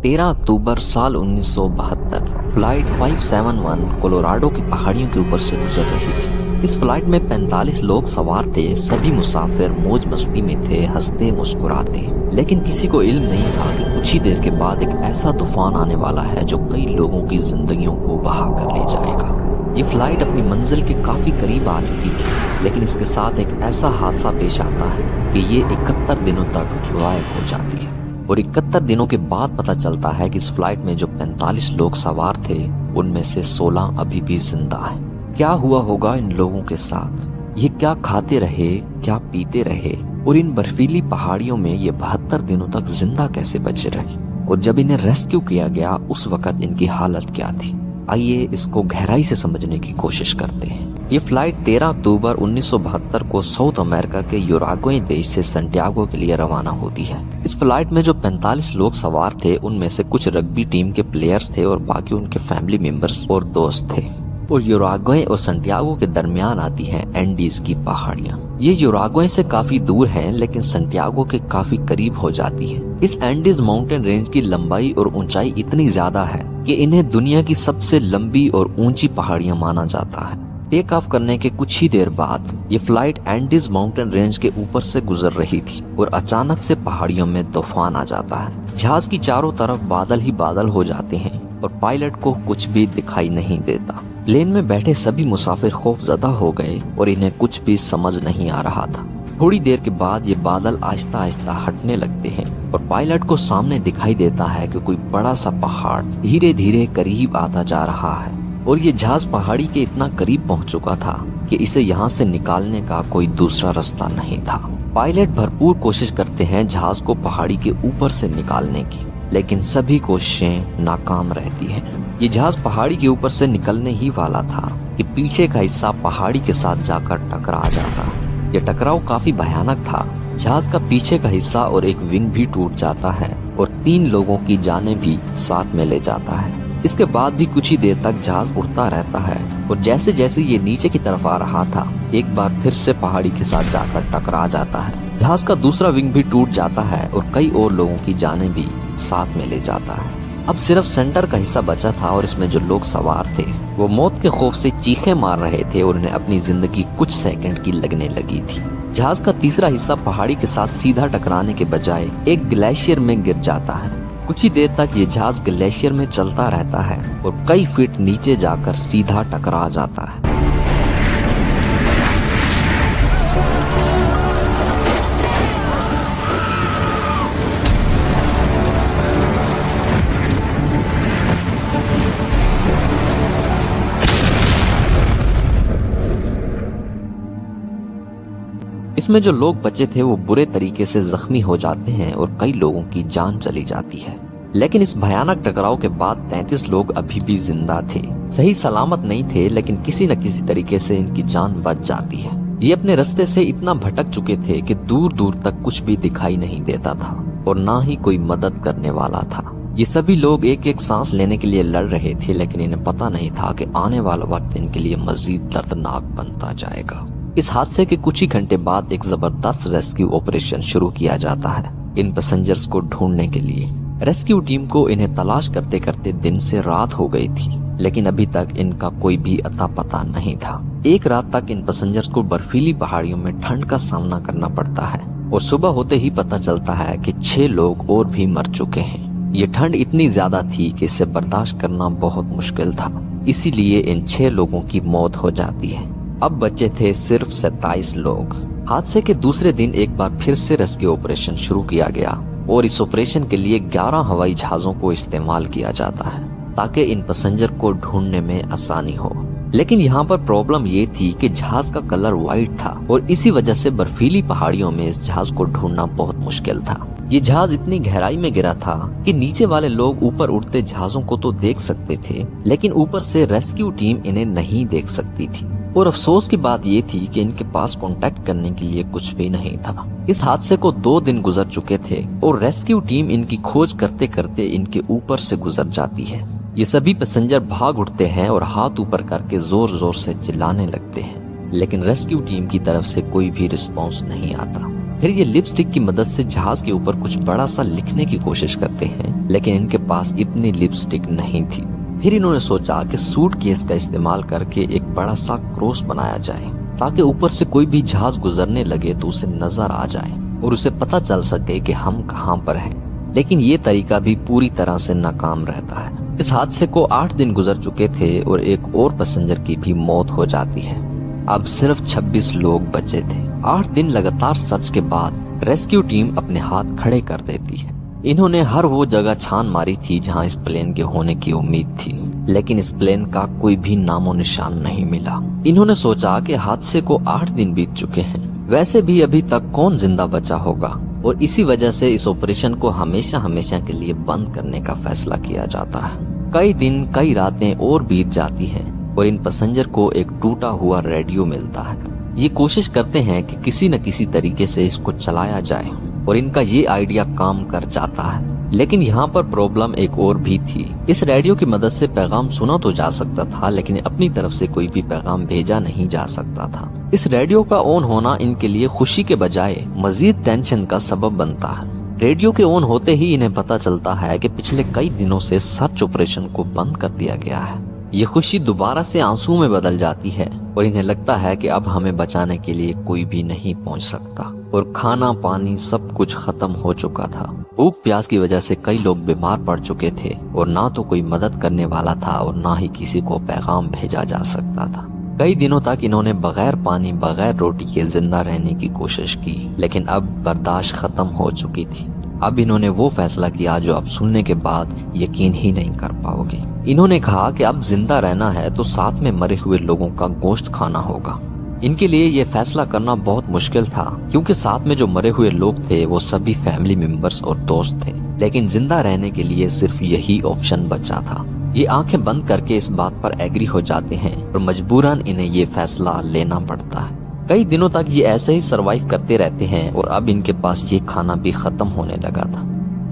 13 अक्टूबर साल 1972 flight 571 Colorado की पहाड़ियों के ऊपर से गुजर रही थी। इस फ्लाइट में 45 लोग सवार थे। सभी मुसाफिर मौज मस्ती में थे, हंसते मुस्कुराते। लेकिन किसी को इल्म नहीं था कि कुछ ही देर के बाद एक ऐसा तूफान आने वाला है जो कई लोगों की जिंदगियों को बहा कर ले जाएगा। ये फ्लाइट अपनी मंजिल के काफी करीब आ चुकी थी, लेकिन इसके साथ एक ऐसा हादसा पेश आता है कि ये 71 दिनों तक गायब हो जाती है। और 71 दिनों के बाद पता चलता है कि इस फ्लाइट में जो 45 लोग सवार थे उनमें से 16 अभी भी जिंदा है। क्या हुआ होगा इन लोगों के साथ? ये क्या खाते रहे, क्या पीते रहे, और इन बर्फीली पहाड़ियों में ये 72 दिनों तक जिंदा कैसे बचे रहे? और जब इन्हें रेस्क्यू किया गया उस वक्त इनकी हालत क्या थी? आइए इसको गहराई से समझने की कोशिश करते हैं। ये फ्लाइट 13 अक्टूबर 1972 को साउथ अमेरिका के यूराग्वे देश से सैंटियागो के लिए रवाना होती है। इस फ्लाइट में जो 45 लोग सवार थे उनमें से कुछ रग्बी टीम के प्लेयर्स थे और बाकी उनके फैमिली मेंबर्स और दोस्त थे। और यूराग्वे और सैंटियागो के दरमियान आती हैं एंडीज की पहाड़ियाँ। ये यूराग्वे से काफी दूर हैं, लेकिन सैंटियागो के काफी करीब हो जाती है। इस एंडीज माउंटेन रेंज की लंबाई और ऊंचाई इतनी ज्यादा है कि इन्हें दुनिया की सबसे लंबी और ऊंची पहाड़ियाँ माना जाता है। टेक ऑफ करने के कुछ ही देर बाद ये फ्लाइट एंडीज माउंटेन रेंज के ऊपर से गुजर रही थी और अचानक से पहाड़ियों में तूफान आ जाता है। जहाज की चारों तरफ बादल ही बादल हो जाते हैं और पायलट को कुछ भी दिखाई नहीं देता। प्लेन में बैठे सभी मुसाफिर खौफजदा हो गए और इन्हें कुछ भी समझ नहीं आ रहा था। थोड़ी देर के बाद ये बादल आहिस्ता आहिस्ता हटने लगते हैं और पायलट को सामने दिखाई देता है कि कोई बड़ा सा पहाड़ धीरे धीरे करीब आता जा रहा है और ये जहाज पहाड़ी के इतना करीब पहुंच चुका था कि इसे यहाँ से निकालने का कोई दूसरा रास्ता नहीं था। पायलट भरपूर कोशिश करते हैं जहाज को पहाड़ी के ऊपर से निकालने की, लेकिन सभी कोशिशें नाकाम रहती हैं। ये जहाज पहाड़ी के ऊपर से निकलने ही वाला था कि पीछे का हिस्सा पहाड़ी के साथ जाकर टकरा जाता। ये टकराव काफी भयानक था। जहाज का पीछे का हिस्सा और एक विंग भी टूट जाता है और 3 लोगों की जानें भी साथ में ले जाता है। इसके बाद भी कुछ ही देर तक जहाज उड़ता रहता है और जैसे जैसे ये नीचे की तरफ आ रहा था एक बार फिर से पहाड़ी के साथ जाकर टकरा जाता है। जहाज का दूसरा विंग भी टूट जाता है और कई और लोगों की जानें भी साथ में ले जाता है। अब सिर्फ सेंटर का हिस्सा बचा था और इसमें जो लोग सवार थे वो मौत के खौफ से चीखें मार रहे थे और उन्हें अपनी जिंदगी कुछ सेकंड की लगने लगी थी। जहाज का तीसरा हिस्सा पहाड़ी के साथ सीधा टकराने के बजाय एक ग्लेशियर में गिर जाता है। कुछ ही देर तक ये जहाज ग्लेशियर में चलता रहता है और कई फीट नीचे जाकर सीधा टकरा जाता है। इसमें जो लोग बचे थे वो बुरे तरीके से जख्मी हो जाते हैं और कई लोगों की जान चली जाती है। लेकिन इस भयानक टकराव के बाद 33 लोग अभी भी जिंदा थे। सही सलामत नहीं थे, लेकिन किसी न किसी तरीके से इनकी जान बच जाती है। ये अपने रास्ते से इतना भटक चुके थे कि दूर दूर तक कुछ भी दिखाई नहीं देता था और ना ही कोई मदद करने वाला था। ये सभी लोग एक एक सांस लेने के लिए लड़ रहे थे, लेकिन इन्हें पता नहीं था कि आने वाला वक्त इनके लिए मजीद दर्दनाक बनता जाएगा। इस हादसे के कुछ ही घंटे बाद एक जबरदस्त रेस्क्यू ऑपरेशन शुरू किया जाता है इन पैसेंजर्स को ढूंढने के लिए। रेस्क्यू टीम को इन्हें तलाश करते करते दिन से रात हो गई थी, लेकिन अभी तक इनका कोई भी अता पता नहीं था। एक रात तक इन पैसेंजर्स को बर्फीली पहाड़ियों में ठंड का सामना करना पड़ता है और सुबह होते ही पता चलता है कि 6 लोग और भी मर चुके हैं। ये ठंड इतनी ज्यादा थी कि इसे बर्दाश्त करना बहुत मुश्किल था, इसीलिए इन 6 लोगों की मौत हो जाती है। अब बचे थे सिर्फ 27 लोग। हादसे के दूसरे दिन एक बार फिर से रेस्क्यू ऑपरेशन शुरू किया गया और इस ऑपरेशन के लिए 11 हवाई जहाजों को इस्तेमाल किया जाता है ताकि इन पैसेंजर को ढूंढने में आसानी हो। लेकिन यहाँ पर प्रॉब्लम ये थी कि जहाज का कलर व्हाइट था और इसी वजह से बर्फीली पहाड़ियों में इस जहाज को ढूंढना बहुत मुश्किल था। ये जहाज इतनी गहराई में गिरा था कि नीचे वाले लोग ऊपर उड़ते जहाजों को तो देख सकते थे, लेकिन ऊपर से रेस्क्यू टीम इन्हें नहीं देख सकती थी। और अफसोस की बात ये थी कि इनके पास कांटेक्ट करने के लिए कुछ भी नहीं था। इस हादसे को 2 दिन गुजर चुके थे और रेस्क्यू टीम इनकी खोज करते करते इनके ऊपर से गुजर जाती है। ये सभी पैसेंजर भाग उठते हैं और हाथ ऊपर करके जोर जोर से चिल्लाने लगते हैं, लेकिन रेस्क्यू टीम की तरफ से कोई भी रिस्पॉन्स नहीं आता। फिर ये लिपस्टिक की मदद से जहाज के ऊपर कुछ बड़ा सा लिखने की कोशिश करते हैं, लेकिन इनके पास इतनी लिपस्टिक नहीं थी। फिर इन्होंने सोचा कि सूटकेस का इस्तेमाल करके एक बड़ा सा क्रॉस बनाया जाए, ताकि ऊपर से कोई भी जहाज गुजरने लगे तो उसे नजर आ जाए और उसे पता चल सके कि हम कहाँ पर हैं। लेकिन ये तरीका भी पूरी तरह से नाकाम रहता है। इस हादसे को 8 दिन गुजर चुके थे और एक और पैसेंजर की भी मौत हो जाती है। अब सिर्फ 26 लोग बचे थे। 8 दिन लगातार सर्च के बाद रेस्क्यू टीम अपने हाथ खड़े कर देती है। इन्होंने हर वो जगह छान मारी थी जहां इस प्लेन के होने की उम्मीद थी, लेकिन इस प्लेन का कोई भी नामो निशान नहीं मिला। इन्होंने सोचा कि हादसे को 8 दिन बीत चुके हैं, वैसे भी अभी तक कौन जिंदा बचा होगा, और इसी वजह से इस ऑपरेशन को हमेशा हमेशा के लिए बंद करने का फैसला किया जाता है। कई दिन कई रातें और बीत जाती हैं और इन पैसेंजर को एक टूटा हुआ रेडियो मिलता है। ये कोशिश करते हैं कि किसी न किसी तरीके से इसको चलाया जाए और इनका ये आइडिया काम कर जाता है। लेकिन यहाँ पर प्रॉब्लम एक और भी थी। इस रेडियो की मदद से पैगाम सुना तो जा सकता था, लेकिन अपनी तरफ से कोई भी पैगाम भेजा नहीं जा सकता था। इस रेडियो का ऑन होना इनके लिए खुशी के बजाय मजीद टेंशन का सबब बनता है। रेडियो के ऑन होते ही इन्हें पता चलता है कि पिछले कई दिनों से सर्च ऑपरेशन को बंद कर दिया गया है। ये खुशी दोबारा से आंसू में बदल जाती है और इन्हें लगता है कि अब हमें बचाने के लिए कोई भी नहीं पहुंच सकता, और खाना पानी सब कुछ खत्म हो चुका था। भूख प्यास की वजह से कई लोग बीमार पड़ चुके थे और ना तो कोई मदद करने वाला था और ना ही किसी को पैगाम भेजा जा सकता था। कई दिनों तक इन्होंने बगैर पानी बगैर रोटी के जिंदा रहने की कोशिश की, लेकिन अब बर्दाश्त खत्म हो चुकी थी। अब इन्होंने वो फैसला किया जो अब सुनने के बाद यकीन ही नहीं कर पाओगे। इन्होंने कहा कि अब जिंदा रहना है तो साथ में मरे हुए लोगों का गोश्त खाना होगा। इनके लिए ये फैसला करना बहुत मुश्किल था, क्योंकि साथ में जो मरे हुए लोग थे वो सभी फैमिली मेंबर्स और दोस्त थे, लेकिन जिंदा रहने के लिए सिर्फ यही ऑप्शन बचा था। ये आंखें बंद करके इस बात पर एग्री हो जाते हैं और मजबूरन इन्हें ये फैसला लेना पड़ता है। कई दिनों तक ये ऐसे ही सरवाइव करते रहते हैं और अब इनके पास ये खाना भी खत्म होने लगा था।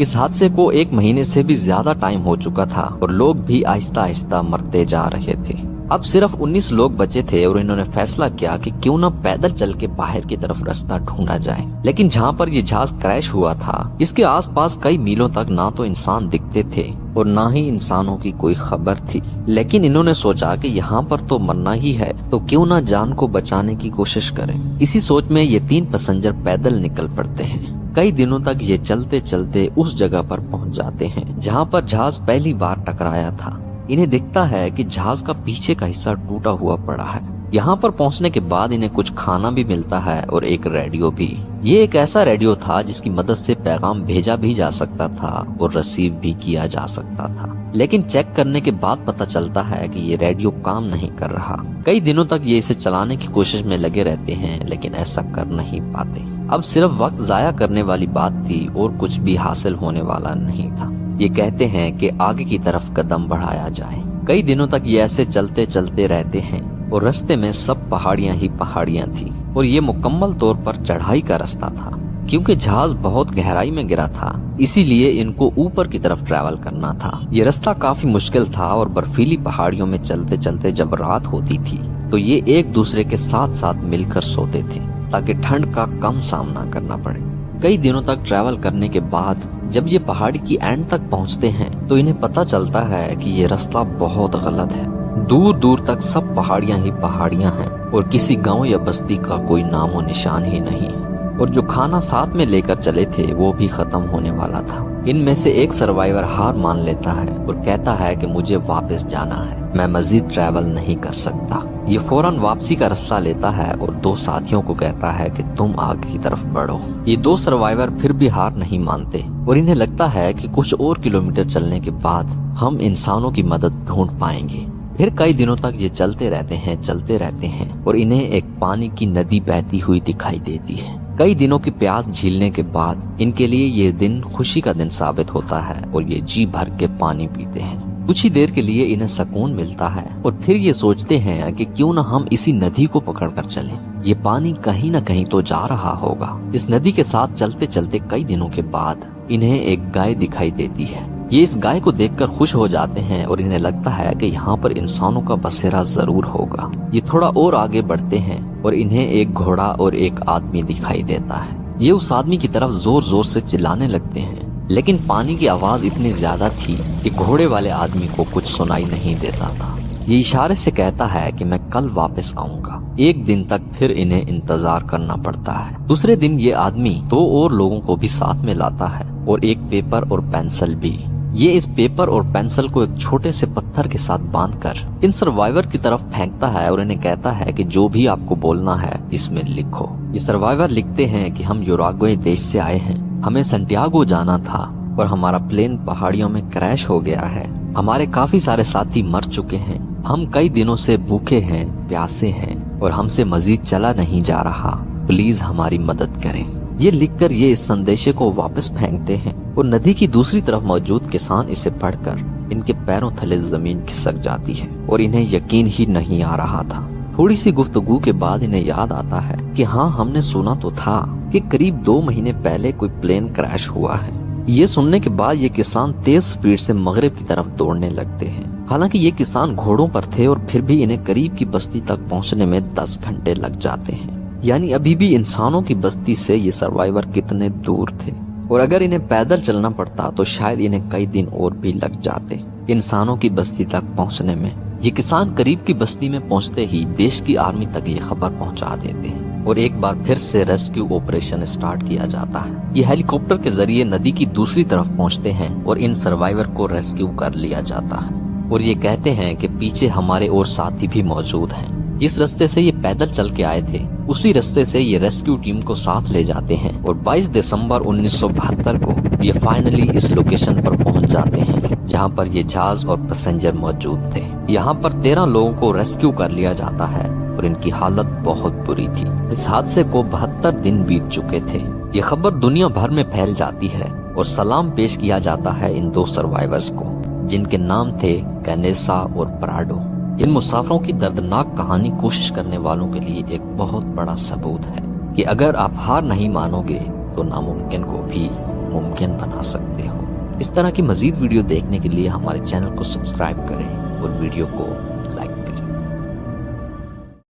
इस हादसे को 1 महीने से भी ज्यादा टाइम हो चुका था और लोग भी आहिस्ता आहिस्ता मरते जा रहे थे। अब सिर्फ 19 लोग बचे थे और इन्होंने फैसला किया कि क्यों ना पैदल चल के बाहर की तरफ रास्ता ढूंढा जाए। लेकिन जहाँ पर ये जहाज क्रैश हुआ था, इसके आसपास कई मीलों तक ना तो इंसान दिखते थे और ना ही इंसानों की कोई खबर थी। लेकिन इन्होंने सोचा कि यहाँ पर तो मरना ही है, तो क्यों ना जान को बचाने की कोशिश करें। इसी सोच में ये 3 पैसेंजर पैदल निकल पड़ते हैं। कई दिनों तक ये चलते चलते उस जगह पर पहुंच जाते हैं जहाँ पर जहाज पहली बार टकराया था। इन्हें दिखता है कि जहाज का पीछे का हिस्सा टूटा हुआ पड़ा है। यहाँ पर पहुँचने के बाद इन्हें कुछ खाना भी मिलता है और एक रेडियो भी। ये एक ऐसा रेडियो था जिसकी मदद से पैगाम भेजा भी जा सकता था और रिसीव भी किया जा सकता था। लेकिन चेक करने के बाद पता चलता है कि ये रेडियो काम नहीं कर रहा। कई दिनों तक ये इसे चलाने की कोशिश में लगे रहते हैं, लेकिन ऐसा कर नहीं पाते। अब सिर्फ वक्त जाया करने वाली बात थी और कुछ भी हासिल होने वाला नहीं था। ये कहते हैं कि आगे की तरफ कदम बढ़ाया जाए। कई दिनों तक ये ऐसे चलते चलते रहते हैं और रास्ते में सब पहाड़ियां ही पहाड़ियां थी और ये मुकम्मल तौर पर चढ़ाई का रास्ता था। क्योंकि जहाज बहुत गहराई में गिरा था, इसीलिए इनको ऊपर की तरफ ट्रैवल करना था। ये रास्ता काफी मुश्किल था और बर्फीली पहाड़ियों में चलते चलते जब रात होती थी तो ये एक दूसरे के साथ साथ मिलकर सोते थे ताकि ठंड का कम सामना करना पड़े। कई दिनों तक ट्रैवल करने के बाद जब ये पहाड़ी की एंड तक पहुंचते हैं तो इन्हें पता चलता है कि ये रास्ता बहुत गलत है। दूर दूर तक सब पहाड़ियां ही पहाड़ियां हैं और किसी गांव या बस्ती का कोई नामो निशान ही नहीं, और जो खाना साथ में लेकर चले थे वो भी खत्म होने वाला था। इनमें से एक सर्वाइवर हार मान लेता है और कहता है कि मुझे वापस जाना है, मैं मजीद ट्रैवल नहीं कर सकता। ये फौरन वापसी का रास्ता लेता है और 2 साथियों को कहता है कि तुम आगे की तरफ बढ़ो। ये 2 सर्वाइवर फिर भी हार नहीं मानते और इन्हें लगता है कि कुछ और किलोमीटर चलने के बाद हम इंसानों की मदद ढूंढ पाएंगे। फिर कई दिनों तक ये चलते रहते हैं और इन्हें एक पानी की नदी बहती हुई दिखाई देती है। कई दिनों की प्यास झीलने के बाद इनके लिए ये दिन खुशी का दिन साबित होता है और ये जी भर के पानी पीते हैं। कुछ ही देर के लिए इन्हें सुकून मिलता है और फिर ये सोचते हैं कि क्यों ना हम इसी नदी को पकड़कर चलें। ये पानी कहीं ना कहीं तो जा रहा होगा। इस नदी के साथ चलते चलते कई दिनों के बाद इन्हें एक गाय दिखाई देती है। ये इस गाय को देखकर खुश हो जाते हैं और इन्हें लगता है कि यहाँ पर इंसानों का बसेरा जरूर होगा। ये थोड़ा और आगे बढ़ते हैं और इन्हें एक घोड़ा और एक आदमी दिखाई देता है। ये उस आदमी की तरफ जोर जोर से चिल्लाने लगते हैं, लेकिन पानी की आवाज इतनी ज्यादा थी कि घोड़े वाले आदमी को कुछ सुनाई नहीं देता था। ये इशारे से कहता है कि मैं कल वापस आऊंगा। एक दिन तक फिर इन्हें इंतजार करना पड़ता है। दूसरे दिन ये आदमी 2 और लोगों को भी साथ में लाता है और एक पेपर और पेंसिल भी। ये इस पेपर और पेंसिल को एक छोटे से पत्थर के साथ बांधकर इन सर्वाइवर की तरफ फेंकता है और इन्हें कहता है कि जो भी आपको बोलना है इसमें लिखो। ये सर्वाइवर लिखते हैं कि हम यूरुग्वे देश से आए हैं, हमें सैंटियागो जाना था और हमारा प्लेन पहाड़ियों में क्रैश हो गया है। हमारे काफी सारे साथी मर चुके हैं, हम कई दिनों से भूखे हैं, प्यासे हैं और हमसे मजीद चला नहीं जा रहा, प्लीज हमारी मदद करें। ये लिखकर ये इस संदेशे को वापस फेंकते हैं और नदी की दूसरी तरफ मौजूद किसान इसे पढ़कर इनके पैरों तले जमीन खिसक जाती है और इन्हें यकीन ही नहीं आ रहा था। थोड़ी सी गुफ्तगू के बाद इन्हें याद आता है कि हाँ, हमने सुना तो था कि करीब 2 महीने पहले कोई प्लेन क्रैश हुआ है। ये सुनने के बाद ये किसान तेज स्पीड से मगरिब की तरफ दौड़ने लगते हैं। हालांकि ये किसान घोड़ों पर थे और फिर भी इन्हें करीब की बस्ती तक पहुंचने में 10 घंटे लग जाते हैं। यानी अभी भी इंसानों की बस्ती से ये सर्वाइवर कितने दूर थे, और अगर इन्हें पैदल चलना पड़ता तो शायद इन्हें कई दिन और भी लग जाते इंसानों की बस्ती तक पहुंचने में। ये किसान करीब की बस्ती में पहुंचते ही देश की आर्मी तक ये खबर पहुंचा देते हैं और एक बार फिर से रेस्क्यू ऑपरेशन स्टार्ट किया जाता है। ये हेलीकॉप्टर के जरिए नदी की दूसरी तरफ पहुंचते हैं और इन सर्वाइवर को रेस्क्यू कर लिया जाता है और ये कहते हैं कि पीछे हमारे और साथी भी मौजूद हैं। जिस रास्ते से ये पैदल चल के आए थे उसी रास्ते से ये रेस्क्यू टीम को साथ ले जाते हैं और 22 दिसंबर 1972 को ये फाइनली इस लोकेशन पर पहुंच जाते हैं जहां पर ये जहाज और पैसेंजर मौजूद थे। यहाँ पर 13 लोगों को रेस्क्यू कर लिया जाता है और इनकी हालत बहुत बुरी थी। इस हादसे को 72 दिन बीत चुके थे। ये खबर दुनिया भर में फैल जाती है और सलाम पेश किया जाता है इन 2 सर्वाइवर्स को जिनके नाम थे कैनेसा और प्राडो। इन मुसाफिरों की दर्दनाक कहानी कोशिश करने वालों के लिए एक बहुत बड़ा सबूत है कि अगर आप हार नहीं मानोगे तो नामुमकिन को भी मुमकिन बना सकते हो। इस तरह की मजीद वीडियो देखने के लिए हमारे चैनल को सब्सक्राइब करें और वीडियो को